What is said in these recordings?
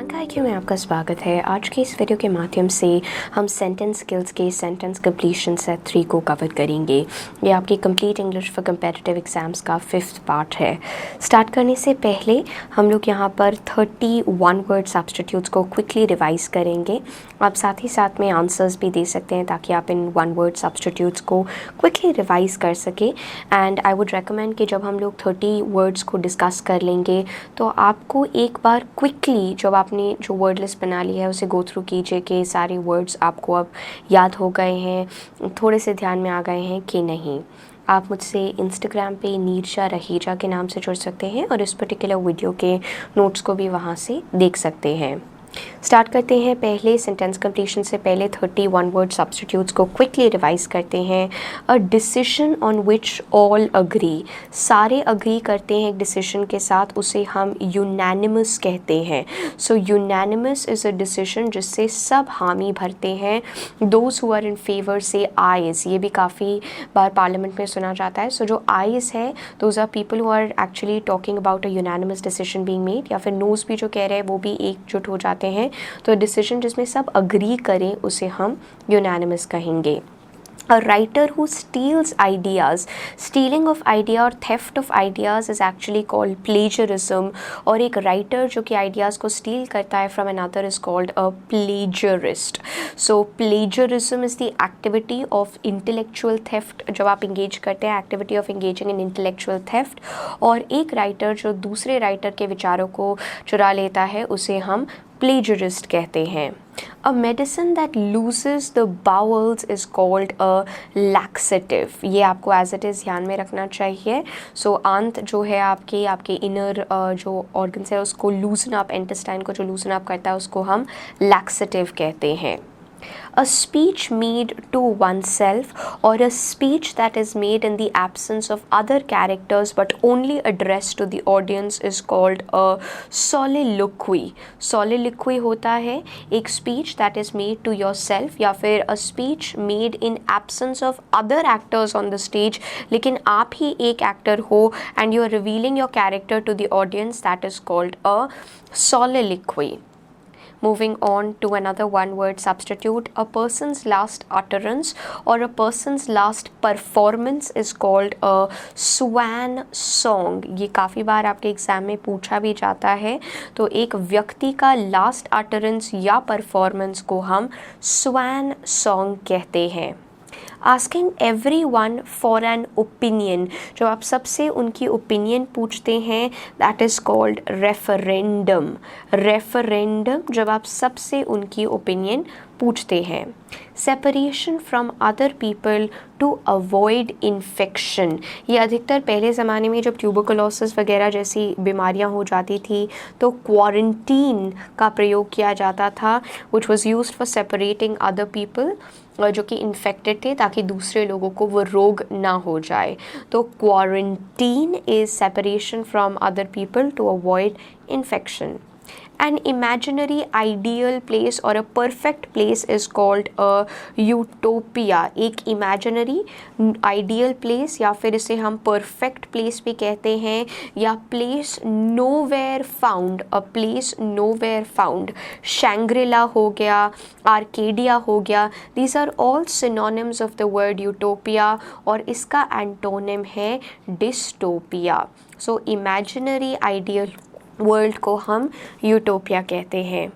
IQ में आपका स्वागत है। आज के इस वीडियो के माध्यम से हम सेंटेंस स्किल्स के सेंटेंस कंप्लीशन सेट 3 को कवर करेंगे। ये आपकी complete English for competitive exams का 5th पार्ट है। स्टार्ट करने से पहले हम लोग यहाँ पर 31 वर्ड सब्स्टिट्यूट्स को क्विकली रिवाइज करेंगे। आप साथ ही साथ में आंसर्स भी दे सकते हैं ताकि आप इन 1 वर्ड सब्स्टिट्यूट्स को क्विकली रिवाइज कर सकें। एंड आई वुड रेकमेंड कि जब हम लोग 30 वर्ड्स को डिस्कस कर लेंगे तो आपको एक बार क्विकली जब आपने जो वर्ड लिस्ट बना ली है उसे गो थ्रू कीजिए कि सारे वर्ड्स आपको अब याद हो गए हैं, थोड़े से ध्यान में आ गए हैं कि नहीं। आप मुझसे इंस्टाग्राम पे नीरजा रहेजा के नाम से जुड़ सकते हैं और इस पर्टिकुलर वीडियो के नोट्स को भी वहाँ से देख सकते हैं। स्टार्ट करते हैं। पहले सेंटेंस कंप्लीशन से पहले 31 वर्ड सब्स्टिट्यूट्स को क्विकली रिवाइज करते हैं। A decision on which all agree, सारे अग्री करते हैं एक डिसीजन के साथ, उसे हम यूनैनिमस कहते हैं। So unanimous is a decision जिससे सब हामी भरते हैं। Those who are in favour से आइज, ये भी काफ़ी बार पार्लियामेंट में सुना जाता है। सो जो आइज है those are people who are actually talking about a unanimous decision being made, या फिर नोज भी जो कह रहे हैं वो भी एकजुट हो जाते हैं। तो डिसीजन जिसमें सब अग्री करें उसे हम यूनैनिमस कहेंगे। A writer who steals ideas, stealing of idea और theft of ideas is actually called plagiarism। और एक writer जो कि ideas को steal करता है from another is called a plagiarist। So plagiarism is the activity of intellectual theft, जब आप engage करते हैं activity of engaging in intellectual theft। और एक writer जो दूसरे writer के विचारों को चुरा लेता है उसे हम plagiarist कहते हैं। A medicine that looses the bowels is called a laxative। ये आपको as it is ध्यान में रखना चाहिए। So आंत जो है आपके इनर जो ऑर्गन्स है उसको लूजन अप, इंटेस्टाइन को जो लूजन अप करता है उसको हम laxative कहते हैं। A speech made to oneself or a speech that is made in the absence of other characters but only addressed to the audience is called a soliloquy। Soliloquy होता है एक speech that is made to yourself या फिर a speech made in absence of other actors on the stage, लेकिन आप ही एक actor हो and you are revealing your character to the audience, that is called a soliloquy। Moving on to another one word substitute, a person's last utterance or a person's last performance is called a swan song। ये काफ़ी बार आपके exam में पूछा भी जाता है। तो एक व्यक्ति का लास्ट utterance या परफॉर्मेंस को हम swan song कहते हैं। Asking everyone for an opinion, जब आप सबसे उनकी ओपिनियन पूछते हैं that is called referendum। referendum जब आप सबसे उनकी ओपिनियन पूछते हैं। Separation from other people to avoid infection, ये अधिकतर पहले ज़माने में जब ट्यूबरकुलोसिस वगैरह जैसी बीमारियां हो जाती थी तो क्वारंटीन का प्रयोग किया जाता था, which was used for separating other people जो कि इन्फेक्टेड थे ताकि दूसरे लोगों को वो रोग ना हो जाए। तो quarantine is separation from other people to avoid infection. An imaginary ideal place or a perfect place is called a utopia। एक imaginary ideal place या फिर इसे हम perfect place भी कहते हैं, या place nowhere found, a place nowhere found। Shangri-La हो गया, Arcadia हो गया, these are all synonyms of the word utopia और इसका antonym है dystopia। So imaginary ideal world को हम यूटोपिया कहते हैं।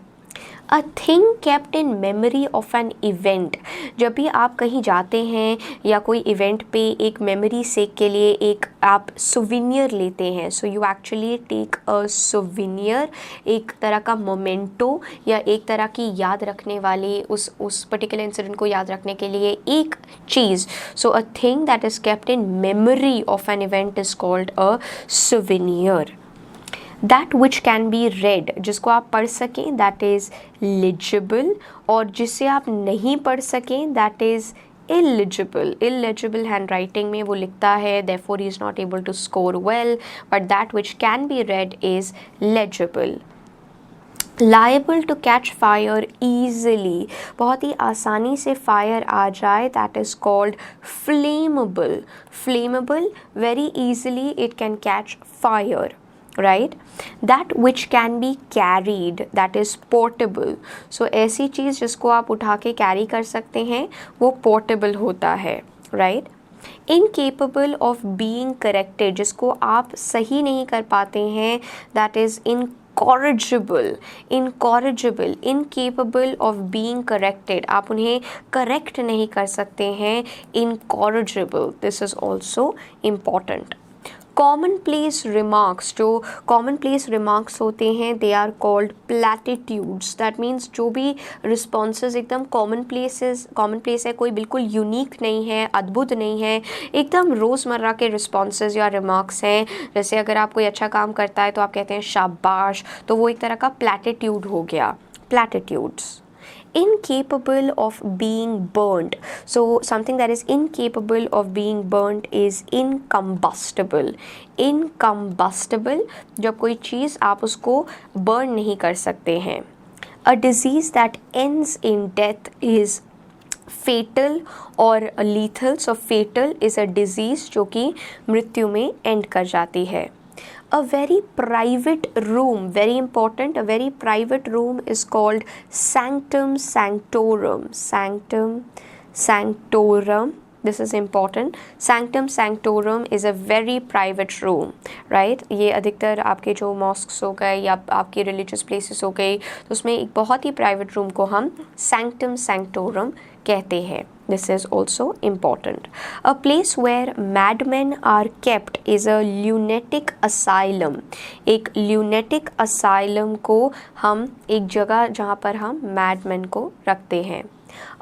A thing kept in memory of an event, जब भी आप कहीं जाते हैं या कोई इवेंट पे एक मेमोरी सेक के लिए एक आप सुविनियर लेते हैं। So you actually take a souvenir, एक तरह का मोमेंटो या एक तरह की याद रखने वाली उस पर्टिकुलर इंसिडेंट को याद रखने के लिए एक चीज़। So a thing that is kept in memory of an event is called a souvenir. That which can be read, जिसको आप पढ़ सकें दैट इज़ लिजिबल, और जिसे आप नहीं पढ़ सकें that is illegible। illegible handwriting में वो लिखता है therefore he is not able to score well, but that which can be read is legible। liable to catch fire easily, बहुत ही आसानी से फायर आ जाए, that is called flammable। flammable, very easily it can catch fire। Right. That which can be carried, that is portable. So ऐसी चीज़ जिसको आप उठा के कैरी कर सकते हैं वो पोर्टेबल होता है, right. Incapable of being corrected, जिसको आप सही नहीं कर पाते हैं, that is incorrigible. Incorrigible, incapable of being corrected, आप उन्हें करेक्ट नहीं कर सकते हैं. Incorrigible, this is also important. Common place remarks, जो कॉमन प्लेस रिमार्क्स होते हैं they are called platitudes. That means जो भी रिस्पॉन्सेज एकदम कॉमन प्लेस है, कोई बिल्कुल यूनिक नहीं है, अद्भुत नहीं है, एकदम रोज़मर्रा के रिस्पॉन्सेज या रिमार्क्स हैं. जैसे अगर आप कोई अच्छा काम करता है तो आप कहते हैं शाबाश, तो वो एक तरह का प्लेटिट्यूड हो गया. प्लेटिट्यूड्स. Incapable of being burnt, so something that is incapable of being burnt is incombustible. Incombustible, जब कोई चीज़ आप उसको burn नहीं कर सकते हैं. A disease that ends in death is fatal or lethal. So fatal is a disease जो कि मृत्यु में end कर जाती है. A very private room, very important, a very private room is called sanctum sanctorum. Sanctum sanctorum, this is important. Sanctum sanctorum is a very private room, right. ये अधिकतर आपके जो मॉस्क्स हो गए या आपके रिलीजियस प्लेसेस हो गए तो उसमें एक बहुत ही प्राइवेट रूम को हम sanctum sanctorum कहते हैं. This is also important. A place where madmen are kept is a lunatic asylum. एक lunatic asylum को हम एक जगह जहाँ पर हम madmen को रखते हैं.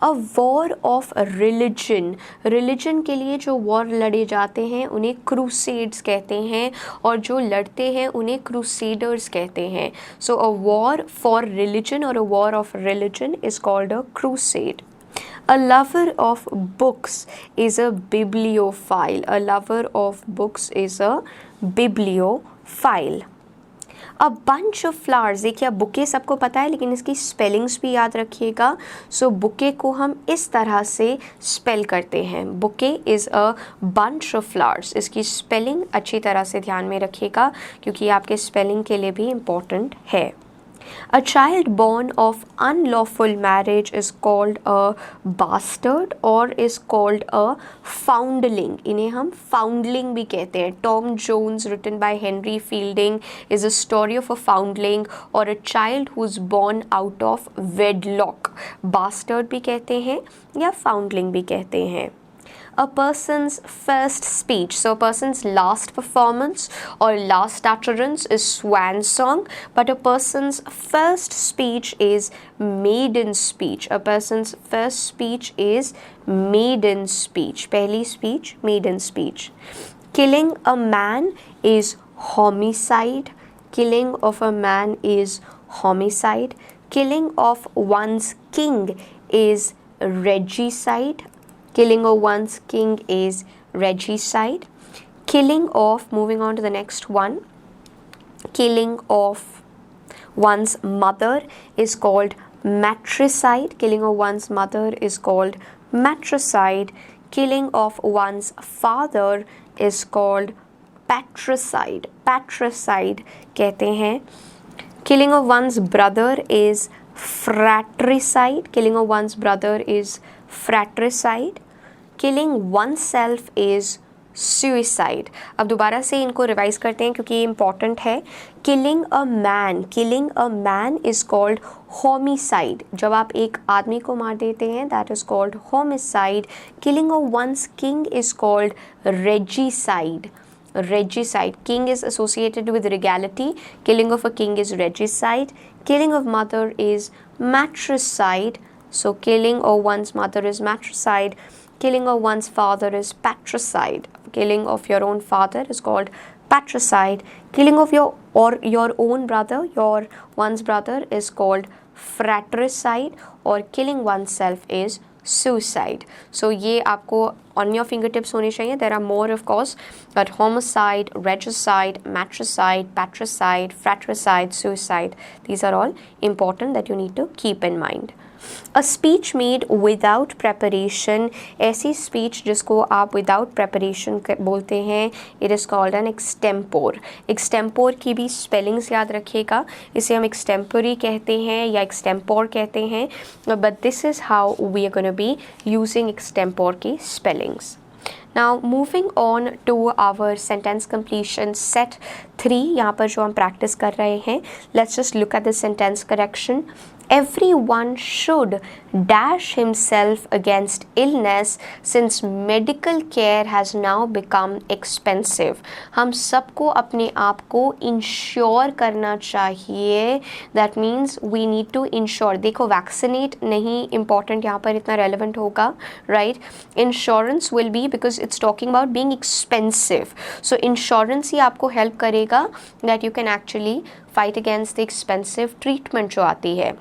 A war of religion. Religion के लिए जो war लड़े जाते हैं उन्हें crusades कहते हैं और जो लड़ते हैं उन्हें crusaders कहते हैं. So a war for religion or a war of religion is called a crusade. A lover of books is a bibliophile. A lover of books is a bibliophile. A bunch of flowers, देखिए bouquet सबको पता है लेकिन इसकी spellings भी याद रखिएगा. सो bouquet को हम इस तरह से स्पेल करते हैं. Bouquet is a bunch of flowers. इसकी स्पेलिंग अच्छी तरह से ध्यान में रखिएगा क्योंकि आपके स्पेलिंग के लिए भी इम्पोर्टेंट है. A child born of unlawful marriage is called a bastard or is called a foundling. इन्हें हम foundling भी कहते हैं. Tom Jones, written by Henry Fielding, is a story of a foundling or a child who is born out of wedlock. Bastard भी कहते हैं या foundling भी कहते हैं. A person's first speech, so a person's last performance or last utterance is swan song, but a person's first speech is maiden speech. A person's first speech is maiden speech. पहली speech maiden speech. Killing a man is homicide. Killing of a man is homicide. Killing of one's king is regicide. Killing of one's king is regicide. Killing of, moving on to the next one, killing of one's mother is called matricide. Killing of one's mother is called matricide. Killing of one's father is called patricide. Patricide कहते हैं. Killing of one's brother is fratricide. Killing of one's brother is fratricide. Killing oneself is suicide. अब दोबारा से इनको revise करते हैं क्योंकि ये इम्पॉर्टेंट है. Killing a man is called homicide. जब आप एक आदमी को मार देते हैं that is called homicide. Killing of one's king is called regicide. Regicide. King is associated with regality. Killing of a king is regicide. Killing of mother is matricide. So killing of one's mother is matricide. Killing of one's father is patricide. Killing of your own father is called patricide. Killing of your own brother, one's brother is called fratricide. और killing oneself is suicide. So ये आपको on your finger tips होने चाहिए. There are more of course, but homicide, regicide, matricide, patricide, fratricide, suicide, these are all important that you need to keep in mind. A speech made without preparation, ऐसी speech जिसको आप without preparation बोलते हैं, it is called an extempore. extempore की भी spellings याद रखिएगा, इसे हम extempore कहते हैं या extempore कहते हैं, but this is how we are going to be using extempore की spellings. Now moving on to our sentence completion set 3, यहाँ पर जो हम practice कर रहे हैं, let's just look at the sentence correction. Everyone should dash himself against illness since medical care has now become expensive. हम सबको अपने आप को इंश्योर करना चाहिए. That means we need to ensure. देखो vaccinate नहीं important यहाँ पर इतना relevant होगा, right? Insurance will be because it's talking about being expensive. So insurance ही आपको help करेगा that you can actually fight against the expensive treatment जो आती है.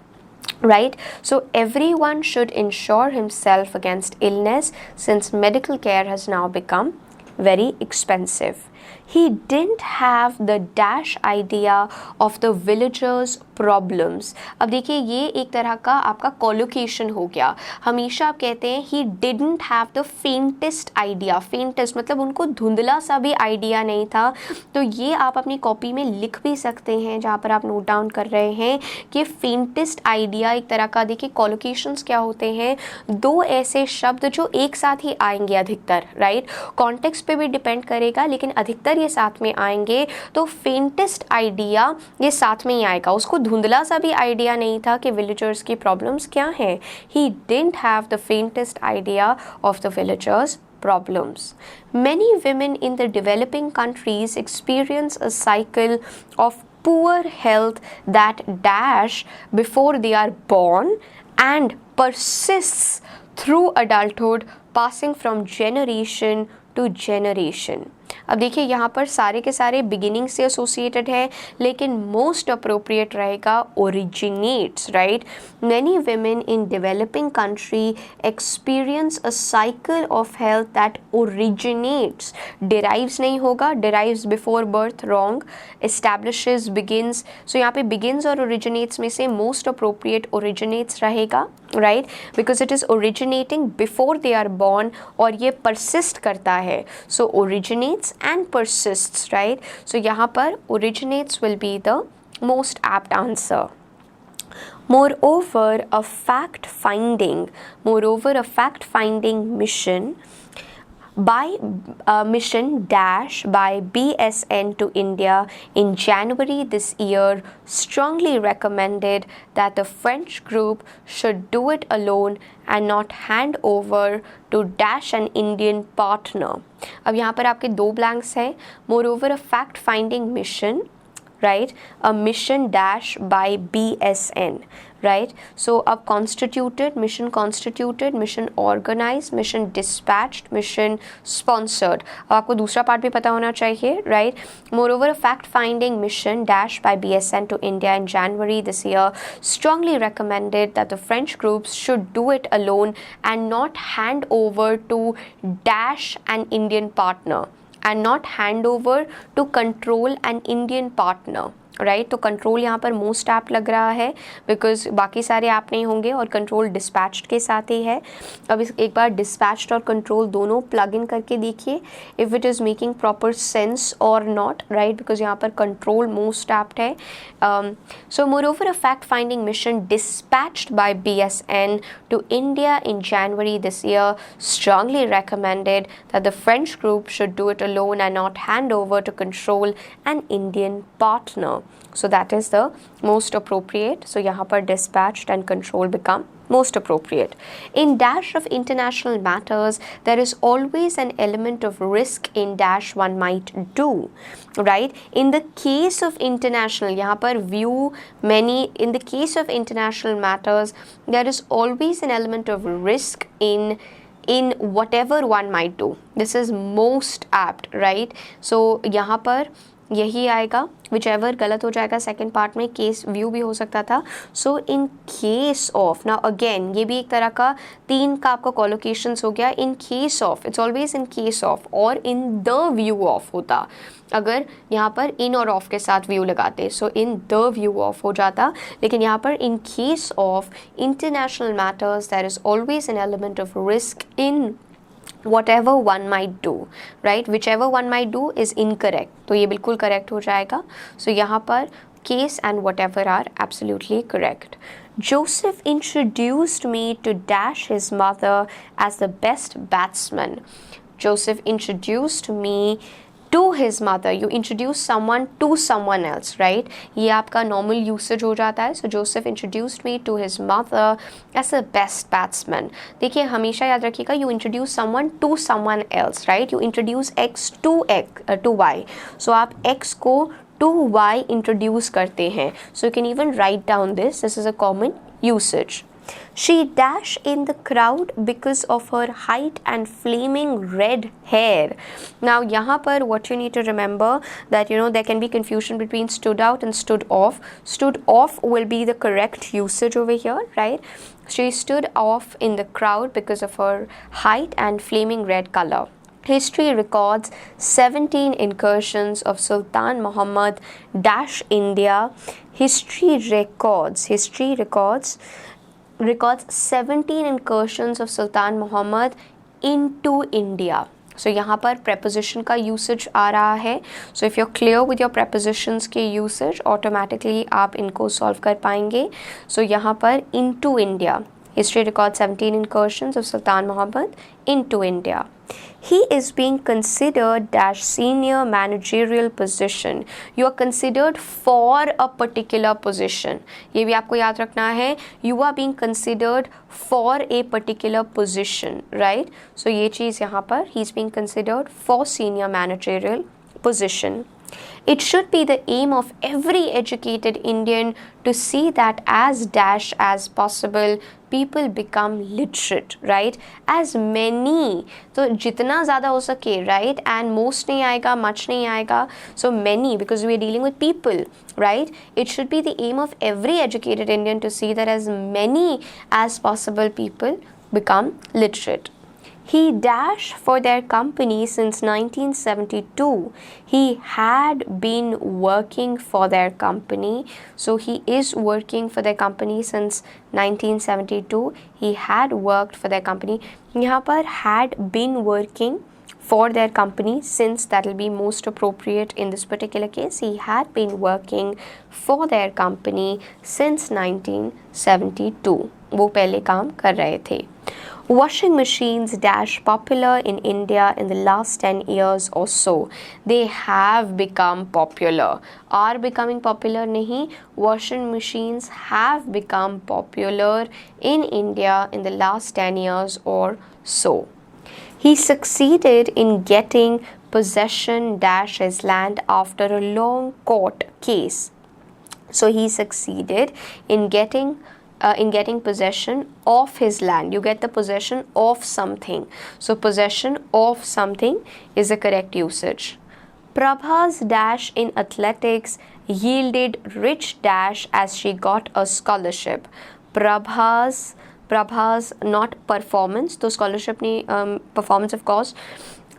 Right? So everyone should insure himself against illness since medical care has now become very expensive. He didn't have the dash idea of the villagers' problems. अब देखिए ये एक तरह का आपका collocation हो गया. हमेशा आप कहते हैं he didn't have the faintest idea. faintest मतलब उनको धुंधला सा भी idea नहीं था. तो ये आप अपनी कॉपी में लिख भी सकते हैं जहाँ पर आप नोट डाउन कर रहे हैं कि faintest idea एक तरह का. देखिए collocations क्या होते हैं, दो ऐसे शब्द जो एक साथ ही आएंगे अधिकतर, राइट? कॉन्टेक्स्ट पे भी डिपेंड करेगा लेकिन अधिकतर ये साथ में आएंगे. तो फेंटेस्ट आइडिया ये साथ में ही आएगा. उसको धुंधला सा भी आइडिया नहीं था कि विलेजर्स की प्रॉब्लम्स क्या हैं. He didn't have the faintest idea of the villagers problems. Many women in the developing countries experience a cycle of poor health that dash before they are born and persists through adulthood, passing from generation to generation. अब देखिए यहाँ पर सारे के सारे beginning से associated है लेकिन मोस्ट अप्रोप्रिएट रहेगा originates, right? Many women in developing country experience a cycle of health that originates, derives नहीं होगा, derives before birth, wrong, establishes, begins. So यहाँ पे बिगिन्स और ओरिजिनेट्स में से मोस्ट अप्रोप्रिएट ओरिजिनेट्स रहेगा, right? Because it is originating before they are born और ये परसिस्ट करता है. So originates and persists, right? So यहाँ पर originates will be the most apt answer. Moreover, a fact-finding mission dash by BSN to India in January this year strongly recommended that the French group should do it alone and not hand over to dash an Indian partner. अब यहाँ पर आपके दो blanks हैं. Moreover, a fact-finding mission, right? A mission dash by BSN, right? So अब constituted, mission organized, mission dispatched, mission sponsored. अब आपको दूसरा पार्ट भी पता होना चाहिए, right? Moreover, a fact-finding mission dash by BSN to India in January this year strongly recommended that the French groups should do it alone and not hand over to dash an Indian partner. And not hand over to control an Indian partner, right? तो control यहाँ पर most app लग रहा है because बाकी सारे app नहीं होंगे और कंट्रोल डिस्पैच्ड के साथ ही है. अब इस एक बार डिस्पैच्ड और कंट्रोल दोनों प्लग इन करके देखिए if it is making proper sense और नॉट, राइट? बिकॉज यहाँ पर कंट्रोल मोस्ट ऐप्ट है. So moreover a fact finding mission dispatched by BSN to India in January this year strongly recommended that the French group should do it alone and not hand over to control an Indian partner. So that is the most appropriate. So यहाँ पर dispatched and control become most appropriate. In dash of international matters, there is always an element of risk in dash one might do, right? In the case of international, यहाँ पर view many, in the case of international matters, there is always an element of risk in whatever one might do. This is most apt, right? So यहाँ पर यही आएगा, which ever गलत हो जाएगा second part में, केस व्यू भी हो सकता था। So in case of, now again ये भी एक तरह का 3 का आपका कॉलोकेशंस हो गया। इन case of, it's always in case of और इन द व्यू ऑफ होता, अगर यहाँ पर इन और ऑफ के साथ व्यू लगाते, so in the view of हो जाता। लेकिन यहाँ पर in case of international matters there is always an element of risk in whatever one might do, right, whichever one might do is incorrect, तो ये बिल्कुल करेक्ट हो जाएगा। सो यहाँ पर case and whatever are absolutely correct. Joseph introduced me to dash his mother as the best batsman. Joseph introduced me to his mother. You introduce someone to someone else, right? ये आपका normal usage हो जाता है. So Joseph introduced me to his mother as the best batsman. देखिए हमेशा याद रखिएगा, you introduce someone to someone else, right? You introduce X to Y. So आप X को to Y introduce करते हैं. So you can even write down this. This is a common usage. She dashed in the crowd because of her height and flaming red hair. Now यहाँ पर what you need to remember that there can be confusion between stood out and stood off. Stood off will be the correct usage over here, right? She stood off in the crowd because of her height and flaming red color. History records 17 incursions of Sultan Muhammad dash India. History records 17 incursions of Sultan Muhammad into India. So यहाँ पर preposition का usage आ रहा है. So if you're clear with your prepositions के usage, automatically आप इनको solve कर पाएंगे. So यहाँ पर into India. History records 17 incursions of Sultan Muhammad into India. He is being considered dash senior managerial position. You are considered for a particular position. ये भी आपको याद रखना है. You are being considered for a particular position, right? So ये चीज़ यहाँ पर he is being considered for senior managerial position. It should be the aim of every educated Indian to see that as dash as possible people become literate, right? As many, तो जितना ज़्यादा हो सके, right? And most नहीं आएगा, much नहीं आएगा. So many, because we are dealing with people, right? It should be the aim of every educated Indian to see that as many as possible people become literate. He dashed for their company since 1972. He had been working for their company. So he is working for their company since 1972. He had worked for their company. यहाँ पर had been working for their company since, that will be most appropriate in this particular case. He had been working for their company since 1972. वो पहले काम कर रहे थे. Washing machines dash popular in India in the last 10 years or so. They have become popular. Are becoming popular नहीं. Washing machines have become popular in India in the last 10 years or so. He succeeded in getting possession dash his land after a long court case. So he succeeded in getting possession of his land. You get the possession of something. So possession of something is the correct usage. Prabha's dash in athletics yielded rich dash as she got a scholarship. Prabha's not performance, तो scholarship नहीं, performance of course.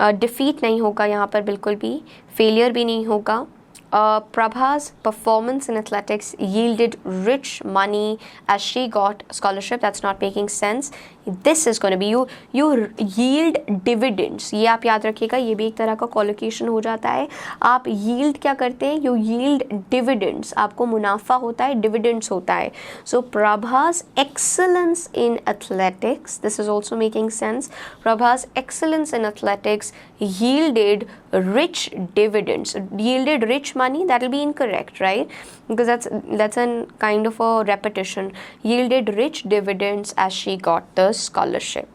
Defeat नहीं होगा यहाँ पर बिल्कुल भी, failure भी नहीं होगा. Prabha's performance in athletics yielded rich money as she got scholarship. That's not making sense. This is going to be you yield dividends. ये आप याद रखिएगा, ये भी एक तरह का collocation हो जाता है. आप yield क्या करते हैं? You yield dividends. आपको मुनाफा होता है, dividends होता है. So Prabha's excellence in athletics, this is also making sense. Prabha's excellence in athletics yielded rich dividends. Yielded rich money, that will be incorrect, right? Because that's a kind of a repetition. Yielded rich dividends as she got the scholarship.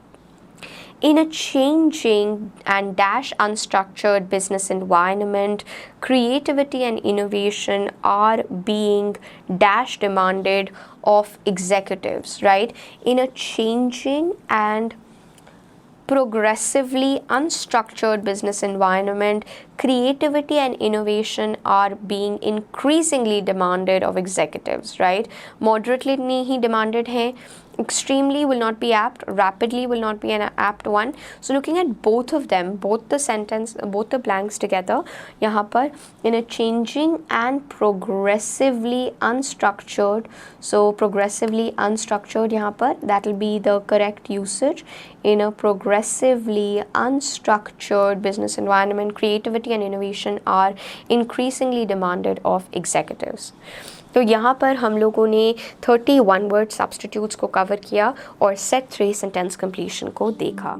In a changing and dash unstructured business environment, creativity and innovation are being dash demanded of executives, right? In a changing and progressively unstructured business environment, creativity and innovation are being increasingly demanded of executives, right? Moderately नहीं ही demanded है, extremely will not be apt, rapidly will not be an apt one. So looking at both of them, both the sentence, both the blanks together, यहाँ पर in a changing and progressively unstructured, so progressively unstructured यहाँ पर, that will be the correct usage. In a progressively unstructured business environment, creativity and innovation are increasingly demanded of executives. तो यहाँ पर हम लोगों ने 31 वर्ड सब्स्टिट्यूट्स को cover किया और सेट 3 सेंटेंस कंप्लीशन को देखा.